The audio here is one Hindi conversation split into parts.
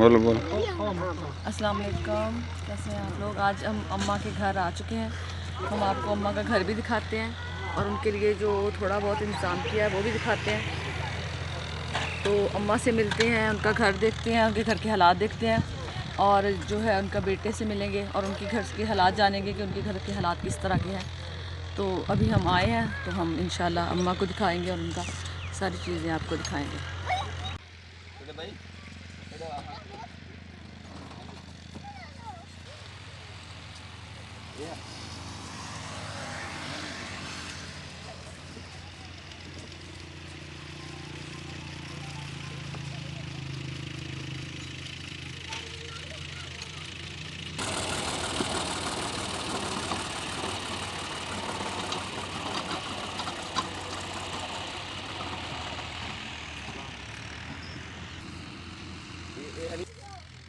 बोलो बोलो। अस्सलाम वालेकुम, कैसे हैं आप लोग। आज हम अम्मा के घर आ चुके हैं। हम आपको अम्मा का घर भी दिखाते हैं और उनके लिए जो थोड़ा बहुत इंतज़ाम किया है वो भी दिखाते हैं। तो अम्मा से मिलते हैं, उनका घर देखते हैं, उनके घर के हालात देखते हैं और जो है उनका बेटे से मिलेंगे और उनके घर के हालात जानेंगे कि उनके घर के हालात किस तरह के हैं। तो अभी हम आए हैं तो हम इंशाल्लाह अम्मा को दिखाएँगे और उनका सारी चीज़ें आपको दिखाएँगे।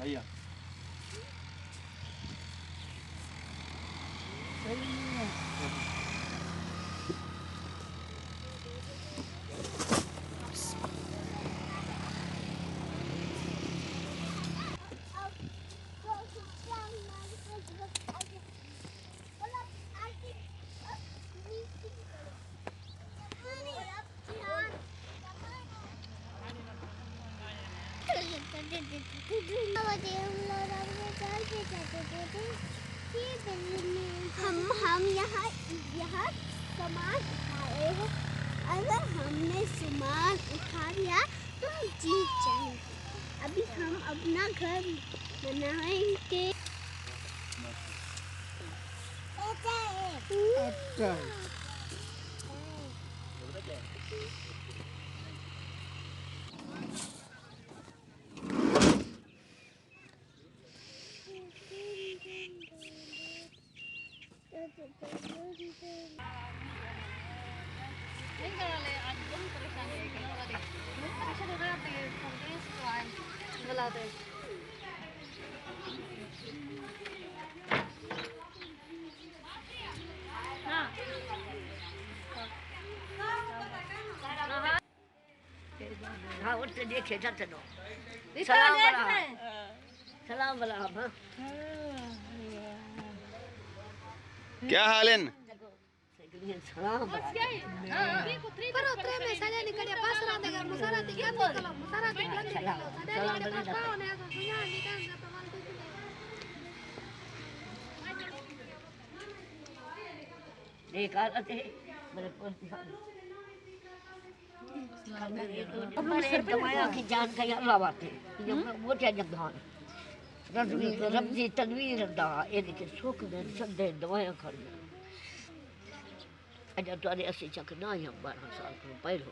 भैया हम यहाँ सामान उठाए हैं। अगर हमने सामान उठा लिया तो हम जीत जाएंगे। अभी हम अपना घर बनाएंगे। हाँ उठते देखे जाते दो सलाम वाला सलाम वाला हाँ क्या हाल है? सलाम पर उतरे में साले निकले पास रात का मुसारा दिखा तो कलम मुसारा दिखा सलाम देख आते मेरे को हमारे दवाया की जान का अल्लाह बात है जब वो क्या जगहान रब्जी तनवीर दा ये के सुख में सदे दवाया कर अजा तोरे असि चक ना या 12 साल को पहलो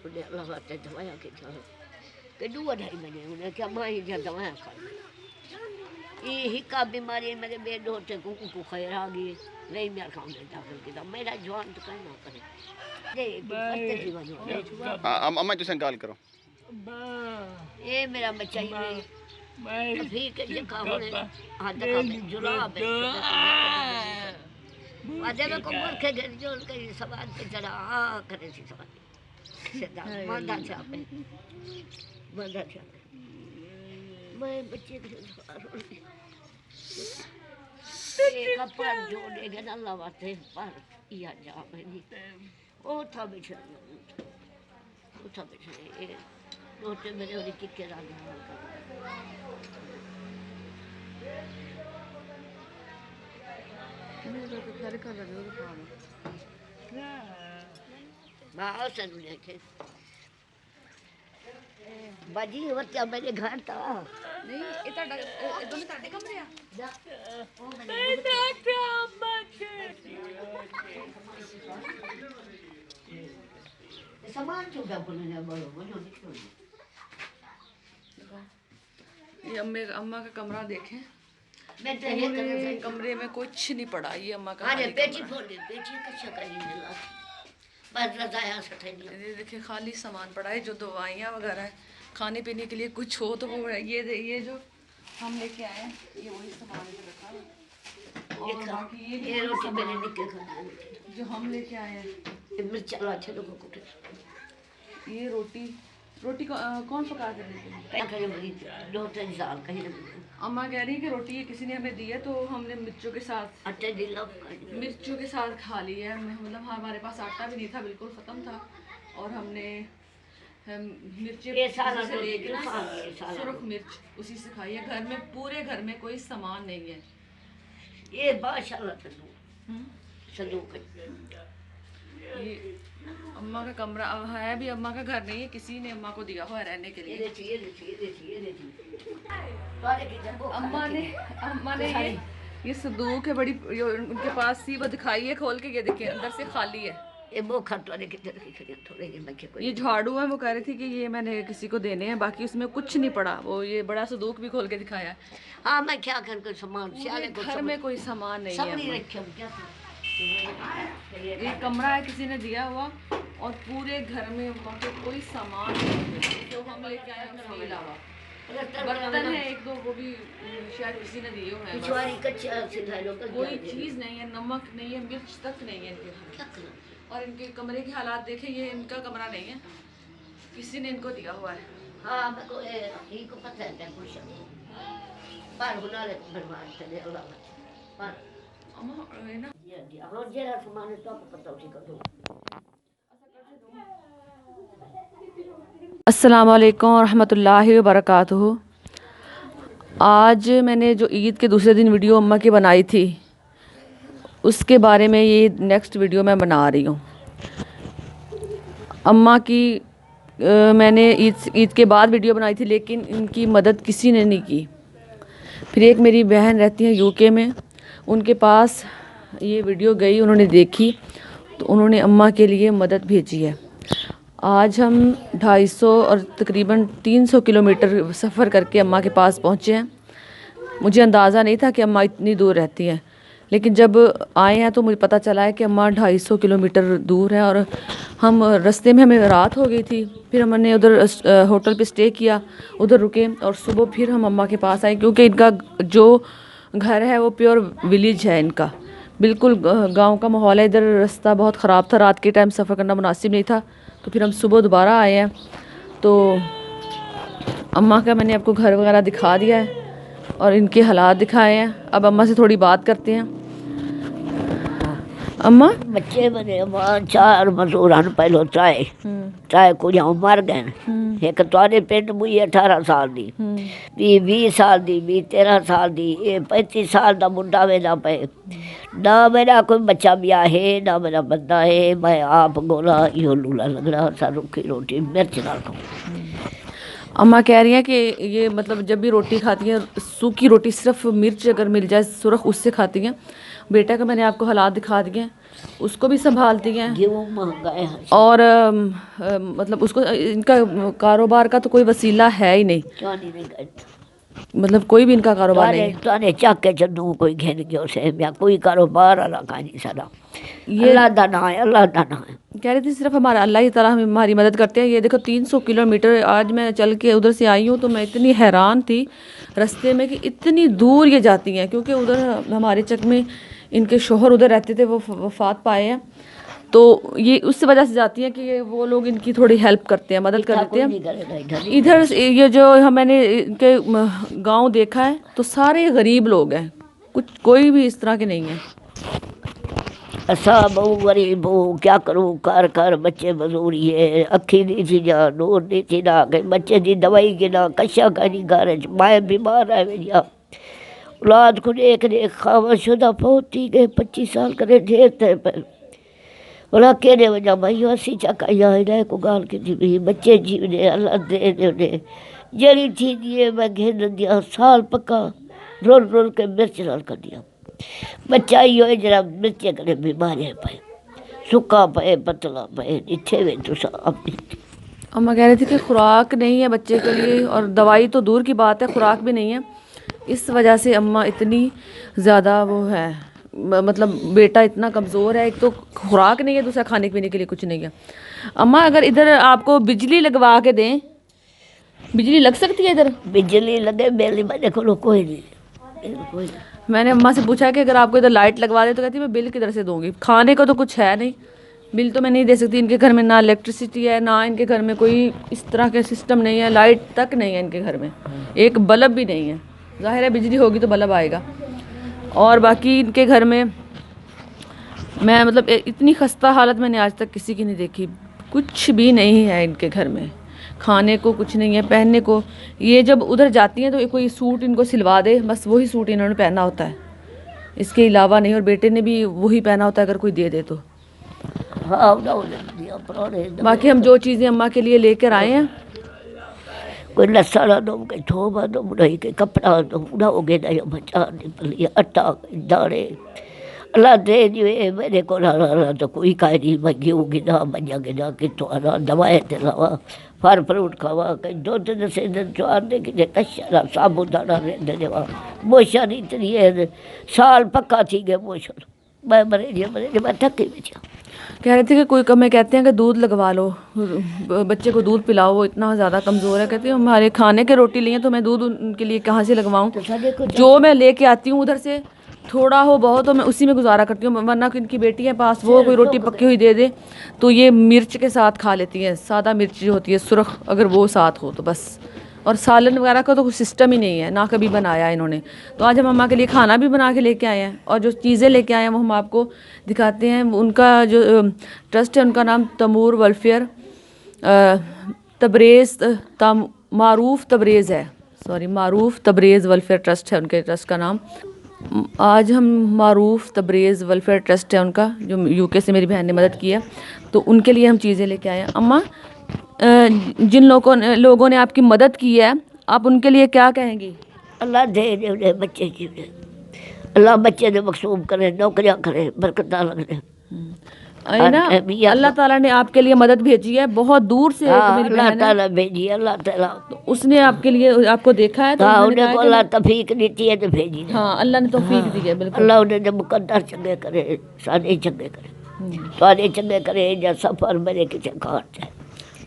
उन्हें अल्लाह बात दवाया के चल के दो ढाई महीने उन्हें क्या माई जा दवाया कर ये हिका बीमारी मेरे बेड होते को खैर आ गई नहीं मेरा काम नहीं दाखिल किया मेरा जवान तो कहना करे अम्मा तुसे गाल करो। ये मेरा बच्चा ही नहीं ठीक है जगह होने हाथ का जुलाब है आधे में को मुर के घर जोड़ के सवाल पे चढ़ा करे सी सवाल सीधा मंदा चापे मैं बच्चे के कपड़ जोड़ेगा ना अल्लाह वास्ते पर या जा मेरी ओ था बिछड़ ये रोटे मेरे और टिक्के डाल सन लेके बाजी बच्चा मेरे घर था नहीं ये दोनों ताड़े कमरे आ सामान चुका बोलने बोलो बोलो निकलो ये अम्मा का कमरा देखें। मैं तो ये कमरे में कुछ नहीं पड़ा। ये अम्मा का अरे खाली पेटी कमरा। फोड़ दे पेटी कच्चा कहीं मिला बस रजाया सटे नहीं ये देखिए खाली सामान पड़ा है जो दवाइयाँ वगैरह है खाने पीने के लिए कुछ हो तो वो ये जो हम लेके आए हैं ये वही सामान जो रखा है और बाकी ये रोटी मैंने निकल खाना जो हम लेके आए हैं ये मिर्च चला अच्छे लोगों को ये रोटी रोटी कौन पका के देते हैं? कहीं कहीं बड़ी 2-3 साल कहीं ना अम्मा कह रही है कि रोटी ये किसी ने हमें दी है तो हमने मिर्चों के साथ खा ली है। मतलब हमारे पास आटा भी नहीं था, बिल्कुल ख़त्म था, और हमने मिर्चें ये साला से तो लेके ना ये साला सुरख मिर्च उसी से खाई है। घर में पूरे घर में कोई सामान नहीं है। ये माशाल्लाह संदूक है। ये अम्मा का कमरा है भी, अम्मा का घर नहीं है, किसी ने अम्मा को दिया हुआ है रहने के लिए। अम्मा ने ये संदूक है बड़ी, उनके पास थी, वो दिखाई है खोल के, ये देखिए अंदर से खाली है। ये झाड़ू है, वो कह रही थी कि ये मैंने किसी को देने हैं, बाकी उसमें कुछ नहीं पड़ा। वो ये बड़ा संदूक भी खोल के दिखाया। हाँ मैं क्या कर कोई सामान घर में कोई सामान नहीं है। ये कमरा है किसी ने दिया हुआ, और पूरे घर में कोई सामान नहीं है तो हम लेके आए उसके अलावा। बर्तन है 1-2, वो भी शायद किसी ने दिए हुए हैं। कोई चीज़ नहीं है, नमक नहीं है, मिर्च तक नहीं है इनके घर। और इनके कमरे के हालात देखें, ये इनका कमरा नहीं है, किसी ने इनको दिया हुआ है। हाँ मेरे को इनको पता है क्या कुछ पर बना ले बर्बाद चले अल्लाह पर अम्मा ये ना ये और जरा सामान तो आपको पता उसी कर दो। अस्सलाम वालेकुम रहमतुल्लाहि व बरकातुहू। आज मैंने जो ईद के दूसरे दिन वीडियो अम्मा की बनाई थी, उसके बारे में ये नेक्स्ट वीडियो मैं बना रही हूँ। अम्मा की मैंने ईद के बाद वीडियो बनाई थी, लेकिन इनकी मदद किसी ने नहीं की। फिर एक मेरी बहन रहती है यूके में, उनके पास ये वीडियो गई, उन्होंने देखी तो उन्होंने अम्मा के लिए मदद भेजी है। आज हम 250 और तकरीबन 300 किलोमीटर सफ़र करके अम्मा के पास पहुँचे हैं। मुझे अंदाज़ा नहीं था कि अम्मा इतनी दूर रहती हैं, लेकिन जब आए हैं तो मुझे पता चला है कि अम्मा 250 किलोमीटर दूर है। और हम रास्ते में, हमें रात हो गई थी, फिर हमने उधर होटल पे स्टे किया, उधर रुके, और सुबह फिर हम अम्मा के पास आए, क्योंकि इनका जो घर है वो प्योर विलेज है इनका, बिल्कुल गांव का माहौल है। इधर रास्ता बहुत ख़राब था, रात के टाइम सफ़र करना मुनासिब नहीं था, तो फिर हम सुबह दोबारा आए हैं। तो अम्मा का मैंने आपको घर वगैरह दिखा दिया है और इनके हालात दिखाए हैं। अब अम्मा से थोड़ी बात करते हैं। अम्मा बच्चे बने चार मजदूर पहलो चाय को जाऊँ मर गए। एक तुआरे पिंड मुई 18 साल दी, भी 20 साल दी, भी 13 साल दी, ये 35 साल का मुंडा वेदा पे। ना मेरा कोई बच्चा भी है, ना मेरा बंदा है, मैं आप गोला यो लूला लग रहा सा, रुखी रोटी मिर्च ना खाऊं। अम्मा कह रही हैं कि ये मतलब जब भी रोटी खाती हैं, सूखी रोटी सिर्फ मिर्च अगर मिल जाए सुरख, उससे खाती हैं। बेटा का मैंने आपको हालात दिखा दिए हैं, उसको भी संभालती हैं। महंगा है और मतलब उसको, इनका कारोबार का तो कोई वसीला है ही नहीं, मतलब कोई भी इनका कारोबार नहीं है। ताने चक के चन्नू कोई घेन गयो से या कोई कारोबार वाला का नहीं सारा, ये अल्लाह दा नाम है, अल्लाह दा नाम है। कह रही थी सिर्फ हमारा अल्लाह ही ताला हमारी मदद करते हैं। ये देखो 300 किलोमीटर आज मैं चल के उधर से आई हूँ, तो मैं इतनी हैरान थी रास्ते में कि इतनी दूर ये जाती हैं, क्योंकि उधर हमारे चक में इनके शोहर उधर रहते थे, वो वफात पाए हैं, तो ये उस वजह से जाती हैं कि वो लोग इनकी थोड़ी हेल्प करते हैं, मदद कर देते हैं। इधर ये जो मैंने इनके गांव देखा है तो सारे गरीब लोग हैं, कुछ कोई भी इस तरह के नहीं है। असा बहु गरीब हो, क्या करूँ, कर कर बच्चे मजूरी है, अखी दी थी जा, नूर दी थी ना, कहीं बच्चे की दवाई के ना, कशा कहीं घर माए बीमार है मेरी, औलाद को देख देख खावा शुदा पहुँची गए 25 साल करे ढेर थे पर बोला केड़े वजह भाई 80 चका यहाँ को गाल के जी बच्चे जीवने अल्लाह दे दे जड़ी थी दिए मैं घेन दिया साल पक्का रोल रोल के मिर्च नाल कर दिया। बच्चा ही हो जरा मिर्चे करे बीमारियाँ पे, सुखा पे पतला पे, इच्छे में तो अपनी। अम्मा कह रही थी कि खुराक नहीं है बच्चे के लिए, और दवाई तो दूर की बात है, खुराक भी नहीं है। इस वजह से अम्मा इतनी ज़्यादा वो है, मतलब बेटा इतना कमज़ोर है, एक तो खुराक नहीं है, दूसरा खाने पीने के लिए कुछ नहीं है। अम्मा अगर इधर आपको बिजली लगवा के दें, बिजली लग सकती है इधर? बिजली लगे बिजली मैंने को कोई नहीं। मैंने अम्मा से पूछा कि अगर आपको इधर लाइट लगवा दे, तो कहती मैं बिल किधर से दूंगी, खाने को तो कुछ है नहीं, बिल तो मैं नहीं दे सकती। इनके घर में ना इलेक्ट्रिसिटी है, ना इनके घर में कोई इस तरह का सिस्टम नहीं है, लाइट तक नहीं है इनके घर में, एक बल्ब भी नहीं है। ज़ाहिर है बिजली होगी तो बल्ब आएगा। और बाकी इनके घर में मैं मतलब इतनी खस्ता हालत मैंने आज तक किसी की नहीं देखी। कुछ भी नहीं है इनके घर में, खाने को कुछ नहीं है, पहनने को। ये जब उधर जाती हैं तो कोई सूट इनको सिलवा दे, बस वही सूट इन्होंने पहना होता है, इसके अलावा नहीं। और बेटे ने भी वही पहना होता है अगर कोई दे दे तो। हाँ उन्होंने दिया पुराने बाकी हम जो चीज़ें अम्मा के लिए लेकर आए हैं, कोई लसाड़ा दो, कोई थोबा दो, नहीं के कपड़ा दो, उड़ाओगे ना बचा निकली अट्टा दाने अल्लाह दे दिए मेरे को ना तो कोई काई नहीं मंगी होगी ना मंगे ना कि तो ना दवाएं दिलावा फल फ्रूट खावा कहीं दुध दसे दिन चुआने की कशा साबुदाना रहने देवा मोशन इतनी है साल पक्का थी गए मोशन मैं मरे मैं थकी बचा। कह रहे थे कि कोई कमें कहते हैं कि दूध लगवा लो, बच्चे को दूध पिलाओ, वो इतना ज़्यादा कमज़ोर है। कहती हूँ हमारे खाने के रोटी लिए तो मैं दूध उनके लिए कहाँ से लगवाऊँ। जो मैं लेके आती हूँ उधर से थोड़ा हो बहुत हो मैं उसी में गुजारा करती हूँ, वरना इनकी बेटी है पास, वो कोई रोटी पक्की हुई दे दे तो ये मिर्च के साथ खा लेती है, सादा मिर्च जो होती है सुरख, अगर वो साथ हो तो बस। और सालन वगैरह का तो कुछ सिस्टम ही नहीं है, ना कभी बनाया इन्होंने। तो आज हम अम्मा के लिए खाना भी बना के लेके आए हैं, और जो चीज़ें लेके आए हैं वो हम आपको दिखाते हैं। उनका जो ट्रस्ट है उनका नाम तमूर वेलफेयर तबरेज़ मारूफ तबरेज़ है, सॉरी मारूफ तबरेज़ वेलफेयर ट्रस्ट है उनके ट्रस्ट का नाम। आज हम मारूफ तबरेज़ वेलफेयर ट्रस्ट है उनका, जो यूके से मेरी बहन ने मदद की है, तो उनके लिए हम चीज़ें लेके आए हैं। अम्मा जिन लोगों ने आपकी मदद की है आप उनके लिए क्या कहेंगी? अल्लाह दे उन्हें बच्चे की, अल्लाह बच्चे ने मकसूम करे, नौकरियाँ करे, बरकत लगे ना। अल्लाह ताला ने आपके लिए मदद भेजी है बहुत दूर से। अल्लाह ताला भेजी, अल्लाह ताला तो उसने आपके लिए आपको देखा है तो उन्हें को अल्लाह तौफीक दी है तो भेजी। हाँ अल्लाह ने तौफीक दी है, बिल्कुल। अल्लाह उन्हें मुकद्दर चंगे करे, सारे चंगे करे, सारे चंगे करे, या सफर मेरे किसी घाट है।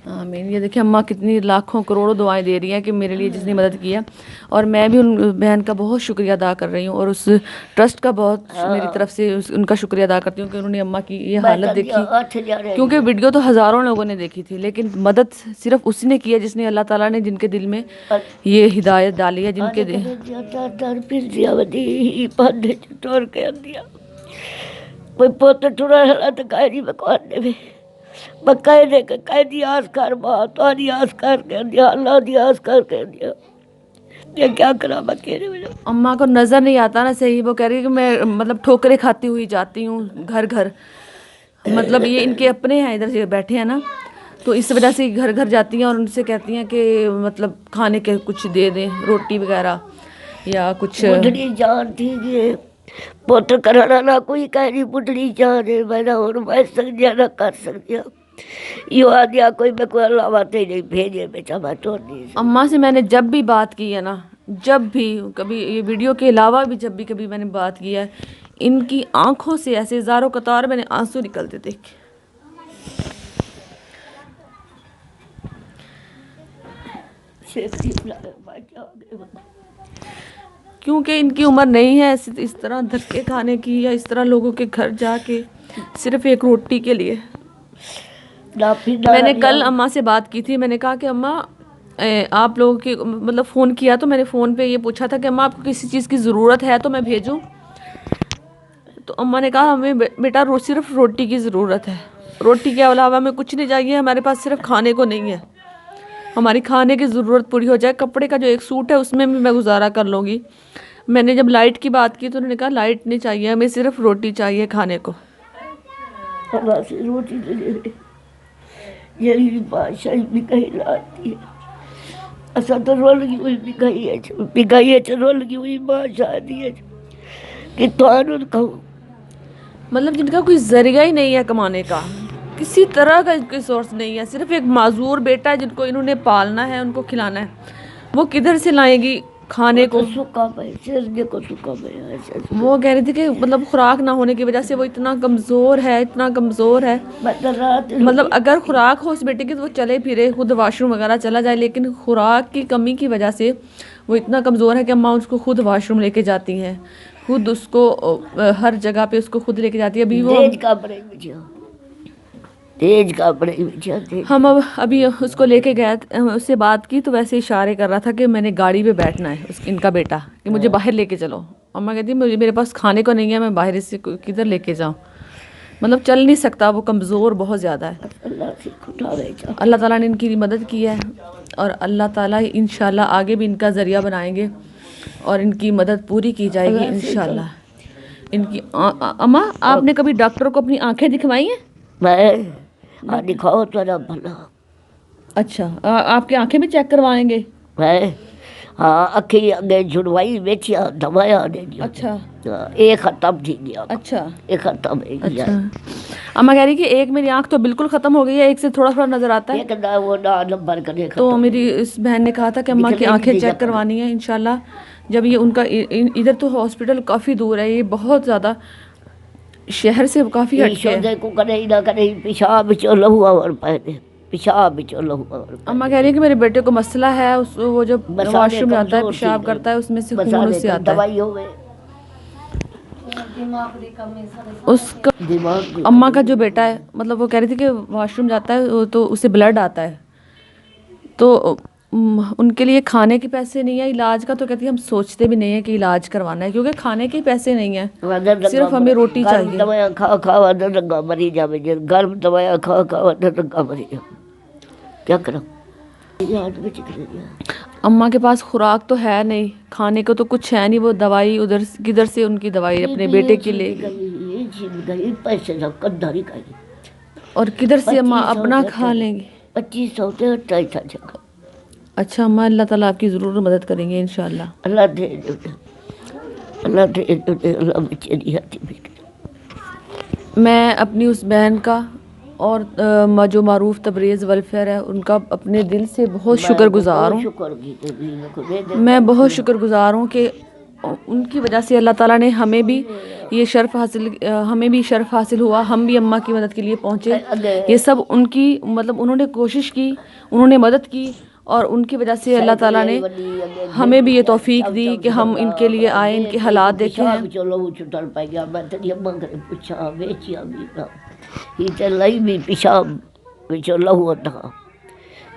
आमीन। ये देखिए अम्मा कितनी लाखों करोड़ों दुआएं दे रही हैं कि मेरे लिए जिसने मदद की है, और मैं भी उन बहन का बहुत शुक्रिया अदा कर रही हूँ, और उस ट्रस्ट का बहुत मेरी तरफ से उनका शुक्रिया अदा करती हूँ कि उन्होंने अम्मा की ये हालत देखी। क्योंकि वीडियो तो हज़ारों लोगों ने देखी थी, लेकिन मदद सिर्फ उसी ने की है जिसने अल्लाह ताला ने जिनके दिल में ये हिदायत डाली है, जिनके कोई पोत टुरा तो कायरी में बकायदे कैदी आस कर तारी आस कर कह दिया, अल्लाह दी आस कर कह दिया, ये क्या करा बकेरे में। अम्मा को नज़र नहीं आता ना सही, वो कह रही है कि मैं मतलब ठोकरे खाती हुई जाती हूँ घर घर, मतलब ये इनके अपने हैं इधर से बैठे हैं ना, तो इस वजह से घर घर जाती हैं और उनसे कहती हैं कि मतलब खाने के कुछ दे दें, रोटी वगैरह या कुछ। बुढ़ड़ी जान थी ये पुत्र कराना ना कोई कह रही बुढ़ड़ी जान है, मैंने और मैं सकदिया ना कर सकदिया, यो आ गया कोई मैं कोई अलावा ही नहीं भेजे बेटा मैं तो नहीं। अम्मा से मैंने जब भी बात की है ना, जब भी कभी ये वीडियो के अलावा भी जब भी कभी मैंने बात की है, इनकी आंखों से ऐसे ज़ारों कतार मैंने आंसू निकलते देखे। क्योंकि इनकी उम्र नहीं है इस तरह धक्के खाने की, या इस तरह लोगों के घर जाके सिर्फ एक रोटी के लिए। मैंने कल अम्मा से बात की थी, मैंने कहा कि अम्मा आप लोगों की मतलब फ़ोन किया तो मैंने फ़ोन पे ये पूछा था कि अम्मा आपको किसी चीज़ की ज़रूरत है तो मैं भेजूं, तो अम्मा ने कहा हमें बेटा सिर्फ रोटी की ज़रूरत है, रोटी के अलावा हमें कुछ नहीं चाहिए, हमारे पास सिर्फ खाने को नहीं है, हमारी खाने की ज़रूरत पूरी हो जाए, कपड़े का जो एक सूट है उसमें भी मैं गुजारा कर लूँगी। मैंने जब लाइट की बात की तो उन्होंने कहा लाइट नहीं चाहिए, हमें सिर्फ रोटी चाहिए खाने को। रोटी यही बादशाह भी कहीं लाती है, असा तो रोल की हुई बिगाई है रोल की हुई बादशाह दी है कि तो कहूँ मतलब जिनका कोई जरिया ही नहीं है कमाने का, किसी तरह का कोई सोर्स नहीं है, सिर्फ एक माजूर बेटा है जिनको इन्होंने पालना है, उनको खिलाना है, वो किधर से लाएगी खाने को? सूखा को सूखा वो कह रही थी कि मतलब खुराक ना होने की वजह से वो इतना कमज़ोर है, इतना कमज़ोर है। मतलब अगर खुराक हो उस बेटे की तो वो चले फिरे, खुद वॉशरूम वगैरह चला जाए, लेकिन खुराक की कमी की वजह से वो इतना कमज़ोर है कि अम्मा उसको खुद वॉशरूम लेके जाती हैं, खुद उसको हर जगह पे उसको खुद लेके जाती है। अभी वो तेज कपड़े बिछाते। हम अब अभी उसको लेके गए, उससे बात की तो वैसे इशारे कर रहा था कि मैंने गाड़ी पे बैठना है, इनका बेटा, कि मुझे बाहर लेके चलो। अम्मा कहती मुझे, मेरे पास खाने को नहीं है, मैं बाहर से किधर लेके जाऊँ। मतलब चल नहीं सकता, वो कमज़ोर बहुत ज़्यादा है। अल्लाह से उठावे जा। अल्लाह ताला ने इनकी मदद की है और अल्लाह ताला इंशाल्लाह आगे भी इनका ज़रिया बनाएंगे और इनकी मदद पूरी की जाएगी इंशाल्लाह। इनकी अम्मा, आपने कभी डॉक्टर को अपनी आंखें दिखवाई हैं? मैं दिखाओ तेरा भला। अच्छा, आपकी आंखें भी चेक करवाएंगे? मैं हाँ अखी अगे जुड़वाई बेचिया दवाया दे दिया। अच्छा, एक खत्म थी गया। अच्छा, एक खत्म है। अच्छा। अम्मा कह रही कि एक मेरी आंख तो बिल्कुल ख़त्म हो गई है, एक से थोड़ा थोड़ा नज़र आता है। एक ना वो ना नंबर करे तो मेरी इस बहन ने कहा था कि अम्मा की आंखें चेक करवानी है इंशाल्लाह। जब ये उनका इधर तो हॉस्पिटल काफ़ी दूर है, ये बहुत ज़्यादा शहर से काफ़ी हटके है। को करे ना करे पेशाब लहू और पहले पेशाब लहू। अम्मा कह रही है कि मेरे बेटे को मसला है, वो जब वॉशरूम जाता है पेशाब करता है उसमें से खून उससे आता है। दवाई हो गए उसका दिमाग। अम्मा का जो बेटा है, मतलब वो कह रही थी कि वॉशरूम जाता है तो उसे ब्लड आता है, तो उनके लिए खाने के पैसे नहीं है, इलाज का तो कहती है हम सोचते भी नहीं है कि इलाज करवाना है, क्योंकि खाने के पैसे नहीं है, सिर्फ हमें रोटी चाहिए। दवाया खा खा रंगा मरी जावे, गर्म दवाया खा खा रंगा मरी जावे, क्या करो। अम्मा के पास खुराक तो है नहीं, खाने को तो कुछ है नहीं, वो दवाई उधर किधर से उनकी दवाई अपने बेटे के लिए पैसे और किधर से अम्मा अपना खा लेंगे। 2500 से 2800। अच्छा अम्मा, अल्लाह ताला आपकी ज़रूर मदद करेंगे इंशाल्लाह। अल्लाह दे अल्लाह दे अल्लाह बच्चे दी हाथी बेटे। मैं अपनी उस बहन का और जो मारूफ तबरेज़ वेलफेयर है उनका अपने दिल से बहुत शुक्रगुज़ार हूँ। मैं बहुत शुक्रगुज़ार हूँ कि उनकी वजह से अल्लाह ताला ने हमें भी ये शर्फ़ हासिल हुआ, हम भी अम्मा की मदद के लिए पहुँचे। ये सब उनकी, मतलब उन्होंने कोशिश की, उन्होंने मदद की और उनकी वजह से अल्लाह ताला ने हमें भी ये तौफीक दी कि हम इनके लिए आए, इनके हालात देखे हैं।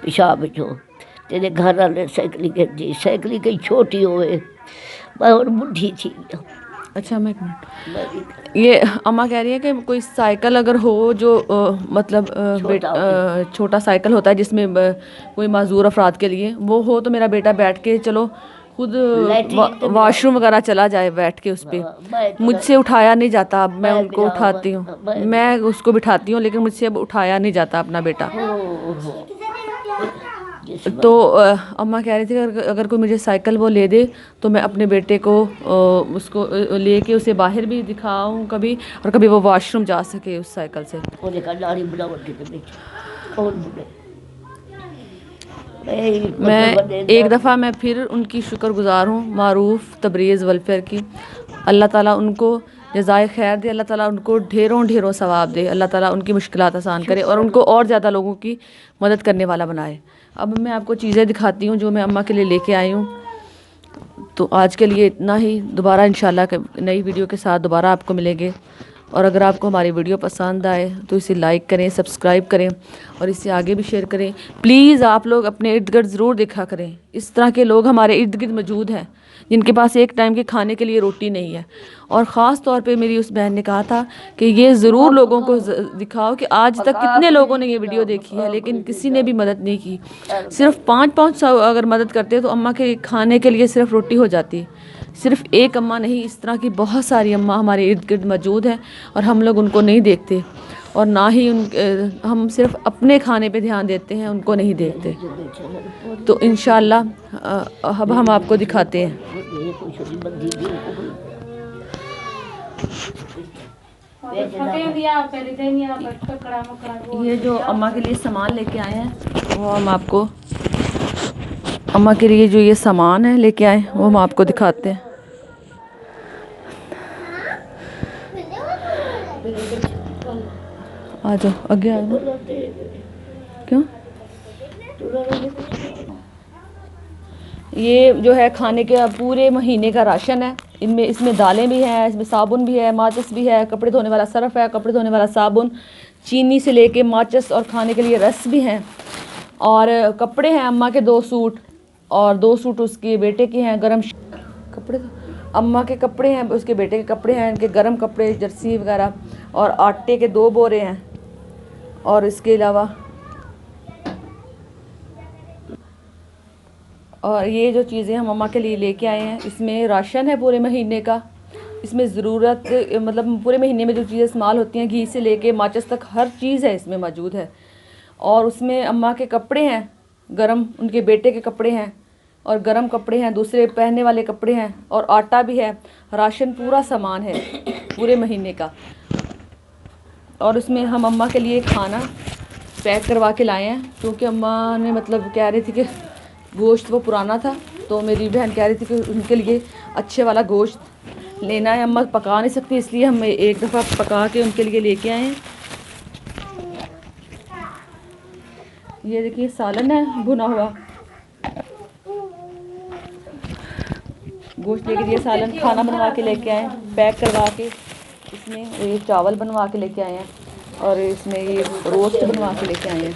पेशाब तेरे घर वाले साइकिल के साइकिल कहीं छोटी होए और बुढ़ी थी। अच्छा, मैं एक मिनट, ये अम्मा कह रही है कि कोई साइकिल अगर हो जो मतलब छोटा साइकिल होता है जिसमें कोई माजूर अफराद के लिए वो हो, तो मेरा बेटा बैठ के चलो खुद वॉशरूम वगैरह चला जाए बैठ के उस पर। मुझसे उठाया नहीं जाता, अब मैं उनको उठाती हूँ, मैं उसको बिठाती हूँ, लेकिन मुझसे अब उठाया नहीं जाता अपना बेटा। तो अम्मा कह रही थी अगर कोई मुझे साइकिल वो ले दे तो मैं अपने बेटे को उसको लेके उसे बाहर भी दिखाऊं कभी, और कभी वो वॉशरूम जा सके उस साइकिल से। मैं एक दफ़ा मैं फिर उनकी शुक्रगुज़ार हूँ मारूफ तबरेज़ वेलफेयर की। अल्लाह ताला उनको जज़ाए खैर दे, अल्लाह ताला उनको ढेरों ढेरों सवाब दे, अल्लाह ताला उनकी मुश्किलात आसान करे और उनको और ज़्यादा लोगों की मदद करने वाला बनाए। अब मैं आपको चीज़ें दिखाती हूँ जो मैं अम्मा के लिए लेके आई हूँ। तो आज के लिए इतना ही, दोबारा इंशाल्लाह नई वीडियो के साथ दोबारा आपको मिलेंगे। और अगर आपको हमारी वीडियो पसंद आए तो इसे लाइक करें, सब्सक्राइब करें और इसे आगे भी शेयर करें। प्लीज़ आप लोग अपने इर्द गिर्द ज़रूर देखा करें, इस तरह के लोग हमारे इर्द गिर्द मौजूद हैं जिनके पास एक टाइम के खाने के लिए रोटी नहीं है। और ख़ास तौर पे मेरी उस बहन ने कहा था कि ये ज़रूर लोगों को दिखाओ कि आज तक कितने लोगों ने ये वीडियो देखी है लेकिन किसी ने भी मदद नहीं की। सिर्फ 500 अगर मदद करते तो अम्मा के खाने के लिए सिर्फ रोटी हो जाती। सिर्फ एक अम्मा नहीं, इस तरह की बहुत सारी अम्मा हमारे इर्द गिर्द मौजूद हैं और हम लोग उनको नहीं देखते और ना ही हम सिर्फ अपने खाने पे ध्यान देते हैं, उनको नहीं देखते। तो इंशाल्लाह अब हम आपको दिखाते हैं। ये जो अम्मा के लिए सामान लेके आए हैं वो हम आपको, अम्मा के लिए जो ये सामान है लेके आए वो हम आपको दिखाते हैं। आ जाओ, आगे आ जाओ। क्यों? ये जो है खाने के पूरे महीने का राशन है। इसमें दालें भी हैं, इसमें साबुन भी है, माचिस भी है, कपड़े धोने वाला सर्फ है, कपड़े धोने वाला साबुन, चीनी से लेके माचिस और खाने के लिए रस भी हैं। और कपड़े हैं अम्मा के 2 सूट, और 2 सूट उसके बेटे के हैं गरम कपड़े। अम्मा के कपड़े हैं, उसके बेटे के कपड़े हैं, इनके गरम कपड़े, जर्सी वगैरह, और आटे के 2 बोरे हैं। और इसके अलावा और ये जो चीज़ें हम अम्मा के लिए लेके आए हैं, इसमें राशन है पूरे महीने का। इसमें ज़रूरत मतलब पूरे महीने में जो चीज़ें इस्तेमाल होती हैं, घी से लेके माचिस तक हर चीज़ है इसमें मौजूद है। और उसमें अम्मा के कपड़े हैं गरम, उनके बेटे के कपड़े हैं, और गरम कपड़े हैं, दूसरे पहनने वाले कपड़े हैं, और आटा भी है। राशन पूरा सामान है पूरे महीने का। और उसमें हम अम्मा के लिए खाना पैक करवा के लाए हैं, क्योंकि अम्मा ने मतलब कह रही थी कि गोश्त वो पुराना था, तो मेरी बहन कह रही थी कि उनके लिए अच्छे वाला गोश्त लेना है। अम्मा पका नहीं सकती, इसलिए हम एक दफ़ा पका के उनके लिए लेके आए हैं। ये देखिए सालन है भुना हुआ, गोश्त लेके दिए, सालन खाना बनवा के लेके आए, पैक करवा के। इसमें ये चावल बनवा के लेके आए हैं, और इसमें ये रोस्ट बनवा के लेके आए हैं।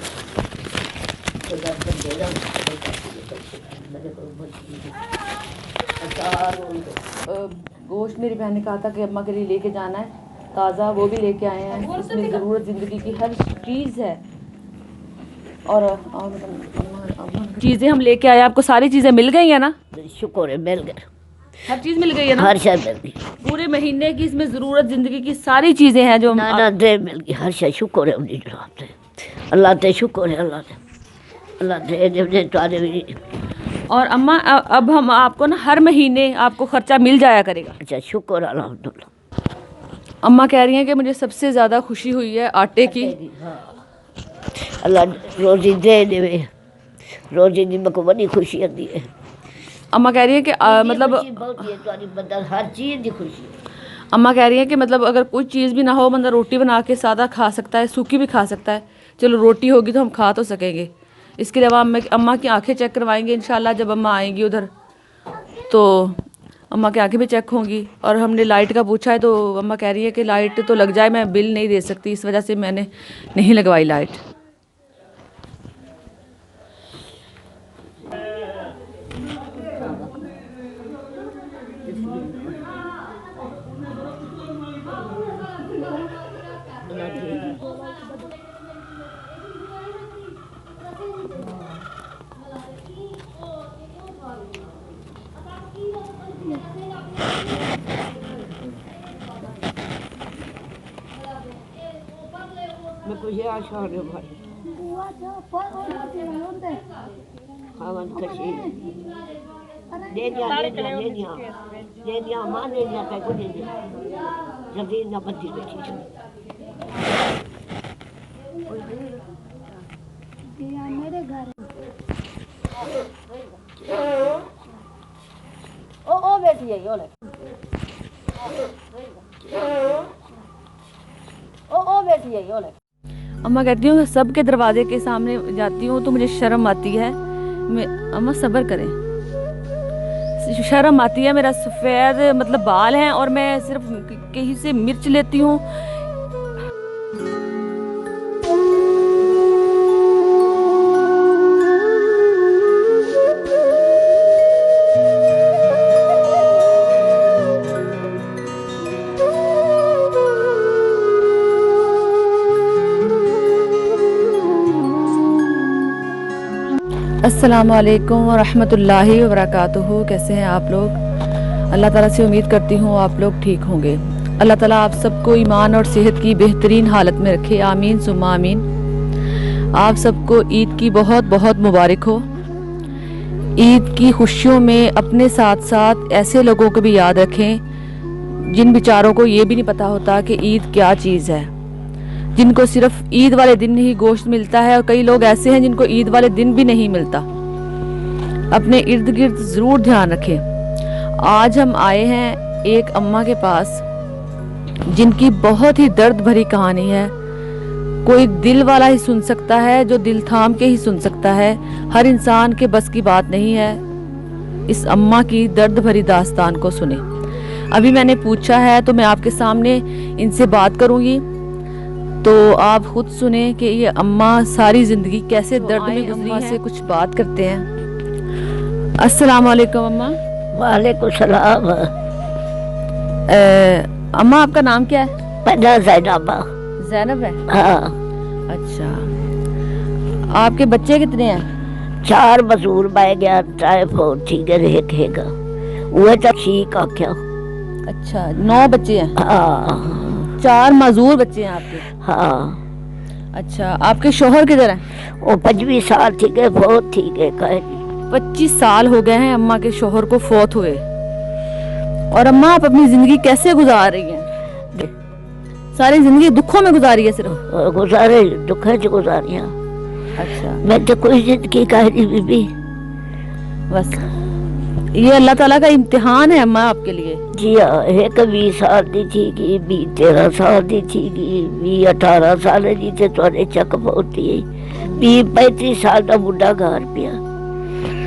गोश्त मेरी बहन ने कहा था कि अम्मा के लिए लेके जाना है ताज़ा, वो भी लेके आए हैं। इसमें ज़रूरत ज़िंदगी की हर चीज़ है। और चीज़ें हम लेके आए। आपको सारी चीज़ें मिल गई है ना? शुक्र है मिल गए, हर चीज़ मिल गई है ना? हर शय मिल गई, पूरे महीने की इसमें ज़रूरत ज़िंदगी की सारी चीज़ें हैं जो ना दे मिल गई, हर शय शुक्र है उन्हीं जनाब ते, अल्लाह ते शुक्र है, अल्लाह ते तारे भी। और अम्मा अब हम आपको ना हर महीने आपको ख़र्चा मिल जाया करेगा। अच्छा शुक्र अल्हम्दुलिल्लाह। अम्मा कह रही हैं कि मुझे सबसे ज़्यादा खुशी हुई है आटे की। अल्लाह रोज़ी दे देवे, रोज़ी दी मेरे को बड़ी खुशी आती है। अम्मा कह रही है कि मतलब हर चीज़ की खुशी। अम्मा कह रही है कि मतलब अगर कोई चीज़ भी ना हो, बंदा रोटी बना के सादा खा सकता है, सूखी भी खा सकता है। चलो रोटी होगी तो हम खा तो सकेंगे। इसके अलावा अम्मा की आंखें चेक करवाएंगे इंशाल्लाह जब अम्मा आएंगी उधर, तो अम्मा की आंखें भी चेक होंगी। और हमने लाइट का पूछा है, तो अम्मा कह रही है कि लाइट तो लग जाए, मैं बिल नहीं दे सकती, इस वजह से मैंने नहीं लगवाई लाइट। मैं कुछ आशा है भाई खावन कशी दे दिया मां दे दिया पे को दे दिया जल्दी ना बत्ती बैठी मेरे घर ओ बैठी है यो ले ओ बैठी है यो ले। अम्मा कहती हूँ सबके दरवाजे के सामने जाती हूँ तो मुझे शर्म आती है। अम्मा सब्र करें, शर्म आती है। मेरा सफ़ेद मतलब बाल हैं और मैं सिर्फ कहीं से मिर्च लेती हूँ। अस्सलामु अलैकुम वरहमतुल्लाहि वबरकातुहू। कैसे हैं आप लोग? अल्लाह ताला से उम्मीद करती हूँ आप लोग ठीक होंगे। अल्लाह ताला आप सबको ईमान और सेहत की बेहतरीन हालत में रखे, आमीन सुम्मा आमीन। आप सबको ईद की बहुत बहुत मुबारक हो। ईद की खुशियों में अपने साथ साथ ऐसे लोगों को भी याद रखें जिन बेचारों को ये भी नहीं पता होता कि ईद क्या चीज़ है, जिनको सिर्फ ईद वाले दिन ही गोश्त मिलता है, और कई लोग ऐसे हैं जिनको ईद वाले दिन भी नहीं मिलता। अपने इर्द गिर्द ज़रूर ध्यान रखें। आज हम आए हैं एक अम्मा के पास जिनकी बहुत ही दर्द भरी कहानी है। कोई दिल वाला ही सुन सकता है, जो दिल थाम के ही सुन सकता है। हर इंसान के बस की बात नहीं है। इस अम्मा की दर्द भरी दास्तान को सुने। अभी मैंने पूछा है तो मैं आपके सामने इनसे बात करूंगी। तो आप खुद सुने कि ये अम्मा सारी ज़िंदगी कैसे दर्द में गुजरी हैं। से कुछ बात करते हैं। अस्सलाम वालेकुम अम्मा। वालेकुम सलाम। अम्मा आपका नाम क्या है? मेरा ज़ैनबा। ज़ैनब है? हाँ। अच्छा, आपके बच्चे कितने हैं? 4 मजूर बै गया टाइफाइड ठीक है रहेगा वो तो ठीक आ क्या। अच्छा, 9 बच्चे हैं? हाँ। 4 मजूर बच्चे हैं आपके? हाँ। अच्छा, आपके शोहर किधर हैं? वो 25 साल ठीक है बहुत ठीक है कहे 25 साल हो गए हैं अम्मा के शोहर को फौत हुए। और अम्मा आप अपनी जिंदगी कैसे गुजार रही हैं? सारी जिंदगी दुखों में गुजारी है सिर्फ? गुजारे दुख च गुजारिया। अच्छा, मैं तो कोई जिंदगी कह रही बीबी बस ये अल्लाह ताला का इम्तिहान है अम्मा आपके लिए। जी हाँ, एक 20 साल दी थी 20 13 साल दी थी 20 18 साल दी ते तुहाडे चक पहुंची 20 35 साल का बुढ़ा घर पिया।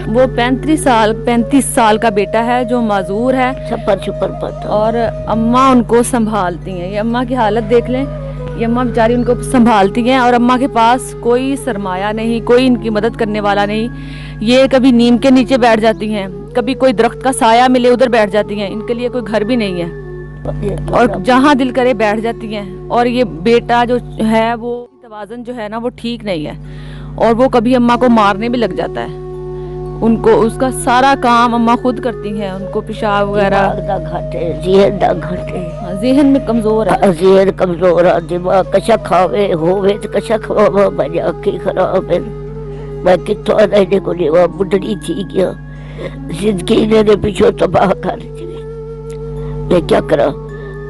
वो 35 साल का बेटा है जो माजूर है, छप्पर छुपर पता। और अम्मा उनको संभालती हैं। ये अम्मा की हालत देख लें, ये अम्मा बेचारी उनको संभालती हैं और अम्मा के पास कोई सरमाया नहीं, कोई इनकी मदद करने वाला नहीं। ये कभी नीम के नीचे बैठ जाती हैं, कभी कोई दरख्त का साया मिले उधर बैठ जाती हैं, इनके लिए कोई घर भी नहीं है और जहाँ दिल करे बैठ जाती हैं। और ये बेटा जो है वो तवाज़ुन जो है ना वो ठीक नहीं है और वो कभी अम्मा को मारने भी लग जाता है। उनको उसका सारा काम अम्मा खुद करती हैं, उनको पेशाब वगैरह। ज़हन में कमजोर है, ज़हन कमजोर है, दिमाग कशा खावे होवे तो कशा खवावा मेरी अखी खराब है। मैं कितों रहने को लेवा बुढ़ी थी गया जिंदगी इन्होंने पीछे तबाह कर दी। मैं क्या करा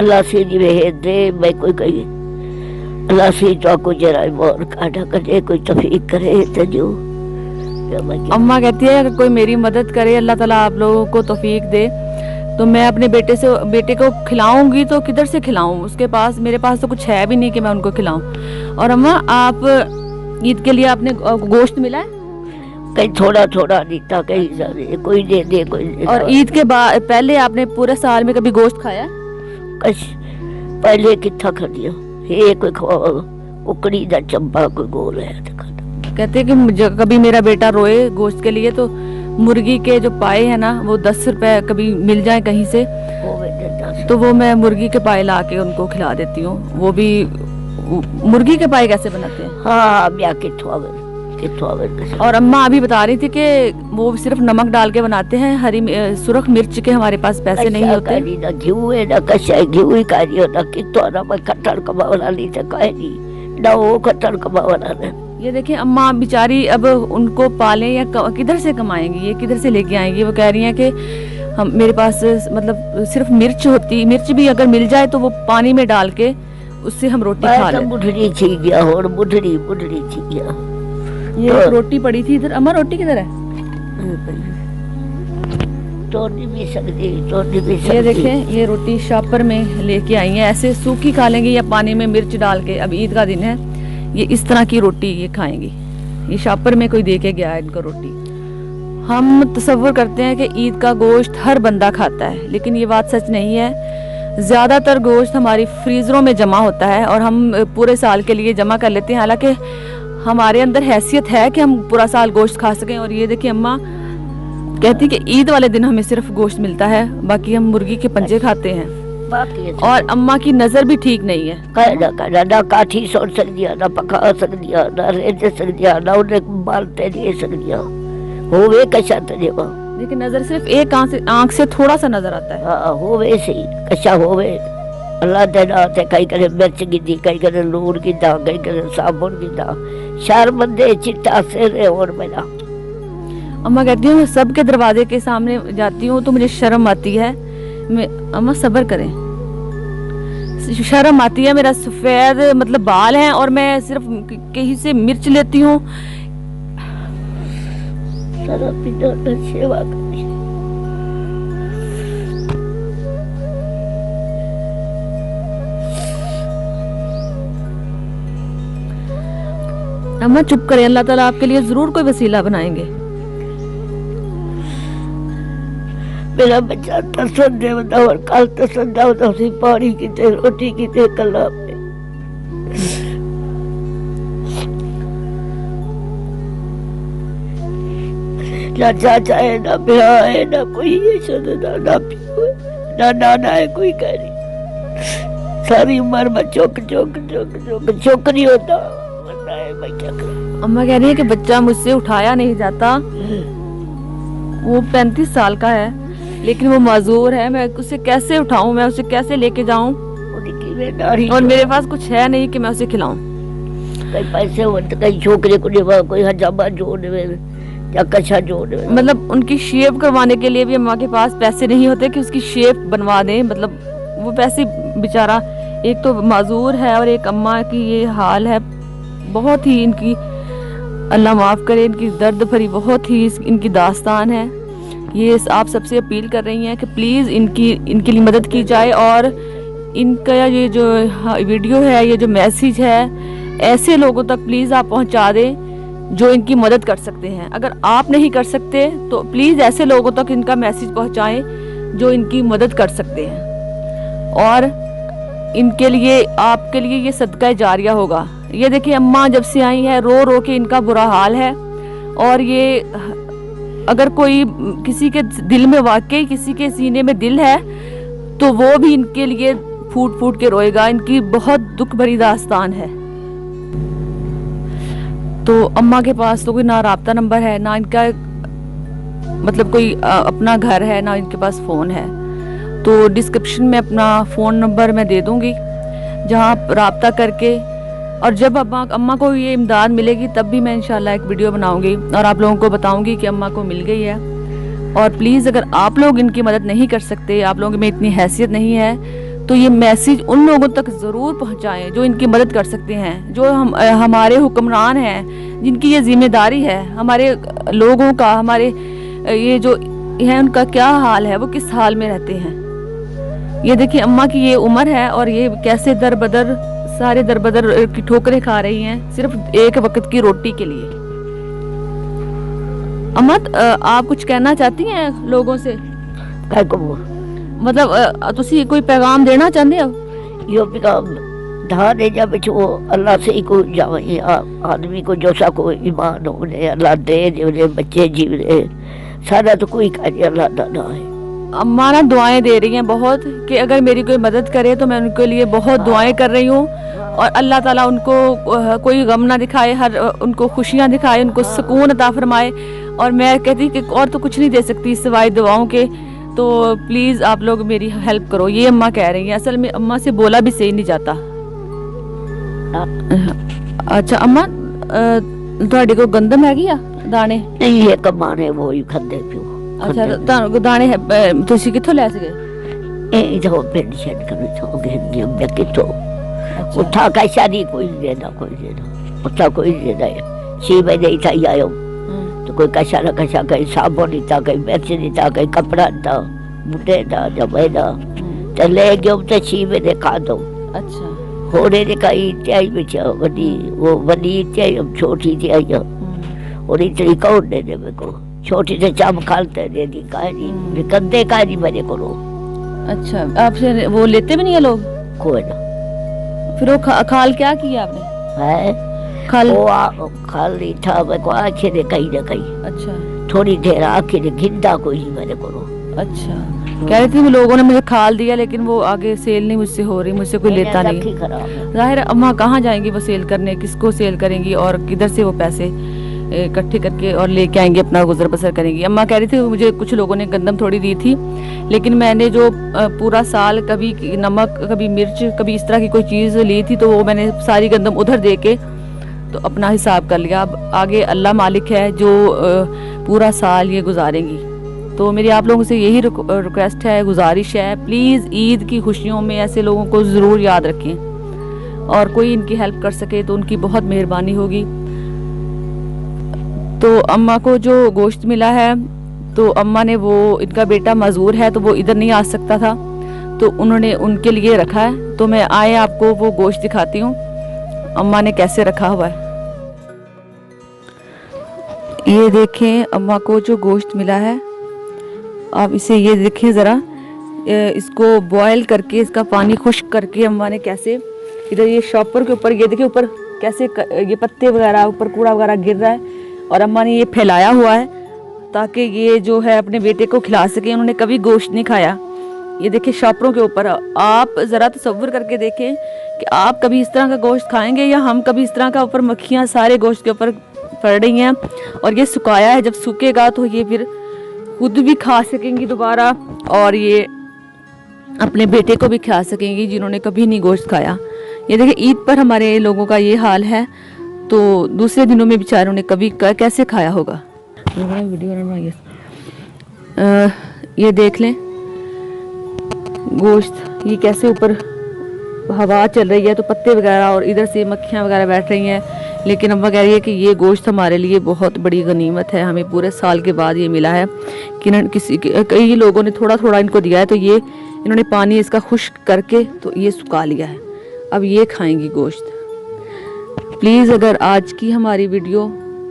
अल्लाह से नहीं दे मैं कोई कही अल्लाह से तो को जरा मोर काटा करे कोई तौफीक करे तो जो। अम्मा कहती है अगर कोई मेरी मदद करे अल्लाह ताला आप लोगों को तौफीक दे तो मैं अपने बेटे को खिलाऊंगी तो किधर से खिलाऊं, उसके पास मेरे पास तो कुछ है भी नहीं कि मैं उनको खिलाऊं। और अम्मा आप ईद के लिए आपने गोश्त मिला है? कहीं थोड़ा थोड़ा देता कहीं ज्यादा कोई दे दे कोई दे। और ईद के बाद पहले आपने पूरे साल में कभी गोश्त खाया? कश पहले कितना खा दिया ये कोई उकड़ी दा चंबा कोई गोल है। कहते हैं कि कभी मेरा बेटा रोए गोश्त के लिए तो मुर्गी के जो पाए हैं ना वो 10 रुपए कभी मिल जाए कहीं से तो वो मैं मुर्गी के पाए ला के उनको खिला देती हूँ। वो भी मुर्गी के पाए कैसे बनाते हैं? हाँ और अम्मा अभी बता रही थी कि वो सिर्फ नमक डाल के बनाते हैं, हरी सुरख मिर्च के हमारे पास पैसे नहीं होते। ये देखिए अम्मा बेचारी अब उनको पाले या किधर से कमाएंगी, ये किधर से लेके आएंगी। वो कह रही हैं कि हम मेरे पास मतलब सिर्फ मिर्च भी अगर मिल जाए तो वो पानी में डाल के उससे हम रोटी खा लें। बुढ़ड़ी थी गया और बुढ़ड़ी थी गया। ये एक रोटी पड़ी थी इधर। अम्मा रोटी किधर है? तोड़नी भी सकती। ये देखें ये रोटी शॉपर में लेके आई है, ऐसे सूखी खा लेंगे या पानी में मिर्च डाल के। अब ईद का दिन है, ये इस तरह की रोटी ये खाएंगी। ये शॉपर में कोई दे के गया है इनको रोटी। हम तसव्वुर करते हैं कि ईद का गोश्त हर बंदा खाता है, लेकिन ये बात सच नहीं है। ज़्यादातर गोश्त हमारी फ्रीज़रों में जमा होता है और हम पूरे साल के लिए जमा कर लेते हैं, हालांकि हमारे अंदर हैसियत है कि हम पूरा साल गोश्त खा सकें। और ये देखिए अम्मा कहती कि ईद वाले दिन हमें सिर्फ गोश्त मिलता है, बाकी हम मुर्गी के पंजे खाते हैं। और अम्मा की नजर भी ठीक नहीं है। ना काठी सोच सकती है, ना पका सकती है, ना रेत सकती है, ना उन्हें बालते दे सकती है। होवे कशा तजेवा लेकिन नजर सिर्फ एक आंख से थोड़ा सा नजर आता है। हाँ होवे सही कशा होवे अल्लाह देना ते कई करे मिर्च गिद्दी कई करे लून गिद्दा कई करे साबुन गिद्दा शर्मंदे चिट्टा से और मेरा। अम्मा कहती हूँ मैं सबके दरवाजे के सामने जाती हूँ तो मुझे शर्म आती है। अम्मा सब्र करें, शर्म आती है। मेरा सफेद मतलब बाल हैं और मैं सिर्फ कहीं से मिर्च लेती हूँ। सेवा करती अम्मा चुप करें, अल्लाह ताला आपके लिए जरूर कोई वसीला बनाएंगे। मेरा बच्चा तसंदे होता और कल तसंदा होता उसी पानी की ते रोटी की ते कला पे ना चाचा है, ना भरा है, ना कोई है, ना प्यो है, ना नाना है, कोई कह नहीं। सारी उम्र में चौक नहीं होता, वरना है मैं क्या करूं। अम्मा कह रही है कि बच्चा मुझसे उठाया नहीं जाता, वो 35 साल का है लेकिन वो माजूर है, मैं उसे कैसे उठाऊं, मैं उसे कैसे लेके जाऊं, और मेरे पास कुछ है नहीं कि मैं उसे खिलाऊं। कई पैसे होते, कई छोकरे को देवा, कोई हजामा जोड़ या कछा जोड़। मतलब उनकी शेप करवाने के लिए भी अम्मा के पास पैसे नहीं होते कि उसकी शेप बनवा दें, मतलब वो पैसे बेचारा, एक तो माजूर है और एक अम्मा की ये हाल है। बहुत ही इनकी, अल्लाह माफ़ करे, इनकी दर्द भरी बहुत ही इनकी दास्तान है। ये आप सबसे अपील कर रही हैं कि प्लीज़ इनके लिए मदद की जाए, और इनका ये जो वीडियो है, ये जो मैसेज है, ऐसे लोगों तक प्लीज़ आप पहुंचा दें जो इनकी मदद कर सकते हैं। अगर आप नहीं कर सकते तो प्लीज़ ऐसे लोगों तक इनका मैसेज पहुंचाएं जो इनकी मदद कर सकते हैं, और इनके लिए, आपके लिए ये सदका जारिया होगा। ये देखिए अम्मा जब से आई है रो रो के इनका बुरा हाल है, और ये अगर कोई किसी के दिल में, वाकई किसी के सीने में दिल है तो वो भी इनके लिए फूट फूट के रोएगा। इनकी बहुत दुख भरी दास्तान है। तो अम्मा के पास तो कोई ना राब्ता नंबर है, ना इनका मतलब कोई अपना घर है, ना इनके पास फ़ोन है। तो डिस्क्रिप्शन में अपना फ़ोन नंबर मैं दे दूँगी, जहाँ आप राब्ता करके, और जब अम्मा को ये इमदाद मिलेगी तब भी मैं इंशाल्लाह एक वीडियो बनाऊंगी और आप लोगों को बताऊंगी कि अम्मा को मिल गई है। और प्लीज़ अगर आप लोग इनकी मदद नहीं कर सकते, आप लोगों में इतनी हैसियत नहीं है, तो ये मैसेज उन लोगों तक ज़रूर पहुंचाएं जो इनकी मदद कर सकते हैं, जो हमारे हुक्मरान हैं, जिनकी ये जिम्मेदारी है हमारे लोगों का, हमारे ये जो है उनका क्या हाल है, वो किस हाल में रहते हैं। ये देखिए अम्मा की ये उम्र है और ये कैसे दर बदर की ठोकरें खा रही हैं सिर्फ एक वक्त की रोटी के लिए। अम्मा आप कुछ कहना चाहती हैं लोगों से? मतलब तुसी कोई पैगाम देना चाहते हो? यो पैगाम धाने जब वो अल्लाह से ही को जावे, आदमी को जो सा को ईमान हो, अल्लाह दे जो बच्चे जीवने, सारा तो कोई कार्य अल्लाह दा ना है। अम्मा ना दुआएं दे रही हैं बहुत कि अगर मेरी कोई मदद करे तो मैं उनके लिए बहुत दुआएं कर रही हूँ, और अल्लाह ताला उनको कोई गम ना दिखाए, हर उनको खुशियाँ दिखाए, उनको सुकून अता फरमाए। और मैं कहती कि और तो कुछ नहीं दे सकती सिवाय दुआओं के, तो प्लीज़ आप लोग मेरी हेल्प करो। ये अम्मा कह रही हैं। असल में अम्मा से बोला भी सही नहीं जाता। अच्छा अम्मा ਤੁਹਾਡੇ ਕੋਲ गंदम हैगी आ दाने? नहीं है, कमाने वो ही खाते पियो। अच्छा ਤੁਹਾਨੂੰ दाने ਤੁਸੀਂ ਕਿੱਥੋਂ ਲੈ ਸਕੇ? ਇਹ ਜੋ ਪੈਨਸ਼ਨ ਕਰ ਤੋਂ ਗਏ ਮੈਂ ਕਿਤੋਂ उठा कैसा नहीं कोई देना उठा कोई देना है। 6 बजे इतना ही आयो तो कोई कैसा ना कैसा, कहीं साबुन नहीं था, कहीं मिर्च नहीं था, कहीं कपड़ा नहीं था, बुढ़े था जमेदा तो ले गयो तो 6 बजे खा दो। अच्छा होने ने कहीं त्याई में वडी वो वडी त्याई, अब छोटी त्याई और इतनी कौन दे दे मेरे को, छोटी से चाम खालते दे दी कहानी कंधे कहानी मेरे को। अच्छा आपसे वो लेते भी नहीं है लोग? कोई ना। फिर वो खाल क्या किया आपने? है खाल खाल नहीं था मेरे को, आंखें ने कहीं ना कहीं। अच्छा थोड़ी देर आंखें ने गिनता कोई नहीं मेरे को। अच्छा कह रही थी लोगों ने मुझे खाल दिया लेकिन वो आगे सेल नहीं मुझसे हो रही, मुझसे कोई लेता नहीं। जाहिर है अम्मा कहाँ जाएंगी वो सेल करने, किसको सेल करेंगी और किधर से वो पैसे इकट्ठे करके और लेके आएंगे, अपना गुजर बसर करेंगी। अम्मा कह रही थी मुझे कुछ लोगों ने गंदम थोड़ी दी थी, लेकिन मैंने जो पूरा साल कभी नमक, कभी मिर्च, कभी इस तरह की कोई चीज़ ली थी तो वो मैंने सारी गंदम उधर दे के तो अपना हिसाब कर लिया। अब आगे अल्लाह मालिक है जो पूरा साल ये गुजारेंगी। तो मेरी आप लोगों से यही रिक्वेस्ट है, गुजारिश है, प्लीज़ ईद की खुशियों में ऐसे लोगों को ज़रूर याद रखें और कोई इनकी हेल्प कर सके तो उनकी बहुत मेहरबानी होगी। तो अम्मा को जो गोश्त मिला है तो अम्मा ने, वो इनका बेटा मजूर है तो वो इधर नहीं आ सकता था तो उन्होंने उनके लिए रखा है। तो मैं आए आपको वो गोश्त दिखाती हूँ अम्मा ने कैसे रखा हुआ है। ये देखें अम्मा को जो गोश्त मिला है, आप इसे ये देखें ज़रा, इसको बॉयल करके इसका पानी खुश्क करके अम्मा ने कैसे, इधर ये शॉपर के ऊपर ये देखिए ऊपर कैसे ये पत्ते वगैरह ऊपर कूड़ा वगैरह गिर रहा है और अम्मा ने ये फैलाया हुआ है ताकि ये जो है अपने बेटे को खिला सके। उन्होंने कभी गोश्त नहीं खाया। ये देखिए शॉपरों के ऊपर, आप ज़रा तसव्वुर करके देखें कि आप कभी इस तरह का गोश्त खाएंगे या हम कभी इस तरह का, ऊपर मक्खियाँ सारे गोश्त के ऊपर पड़ रही हैं। और ये सुखाया है, जब सूखेगा तो ये फिर खुद भी खा सकेंगी दोबारा और ये अपने बेटे को भी खिला सकेंगी जिन्होंने कभी नहीं गोश्त खाया। ये देखिए ईद पर हमारे लोगों का ये हाल है, तो दूसरे दिनों में बेचारों ने कभी कैसे खाया होगा। ये देख लें गोश्त, ये कैसे ऊपर हवा चल रही है तो पत्ते वगैरह और इधर से मक्खियाँ वगैरह बैठ रही हैं। लेकिन अम्मा कह रही है कि ये गोश्त हमारे लिए बहुत बड़ी गनीमत है, हमें पूरे साल के बाद ये मिला है। कि कई लोगों ने थोड़ा थोड़ा इनको दिया है, तो ये इन्होंने पानी इसका खुश्क करके तो ये सुखा लिया है, अब ये खाएंगी गोश्त। प्लीज़ अगर आज की हमारी वीडियो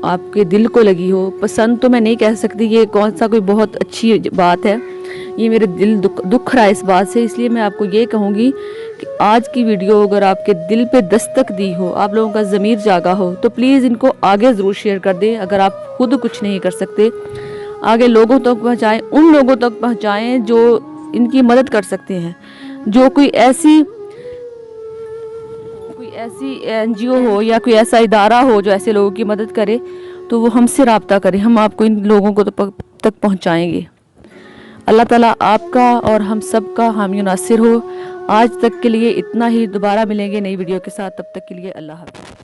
आपके दिल को लगी हो, पसंद तो मैं नहीं कह सकती, ये कौन सा कोई बहुत अच्छी बात है, ये मेरे दिल दुख रहा है इस बात से। इसलिए मैं आपको ये कहूँगी कि आज की वीडियो अगर आपके दिल पे दस्तक दी हो, आप लोगों का ज़मीर जागा हो, तो प्लीज़ इनको आगे ज़रूर शेयर कर दें। अगर आप खुद कुछ नहीं कर सकते, आगे लोगों तक पहुँचाएँ, उन लोगों तक पहुँचाएँ जो इनकी मदद कर सकते हैं। जो कोई ऐसी NGO हो या कोई ऐसा इदारा हो जो ऐसे लोगों की मदद करे, तो वो हमसे रब्ता करें, हम आपको इन लोगों को तक पहुँचाएँगे। अल्लाह ताला आपका और हम सब का हामी नासिर हो। आज तक के लिए इतना ही, दोबारा मिलेंगे नई वीडियो के साथ, तब तक के लिए अल्लाह हाफ़िज़।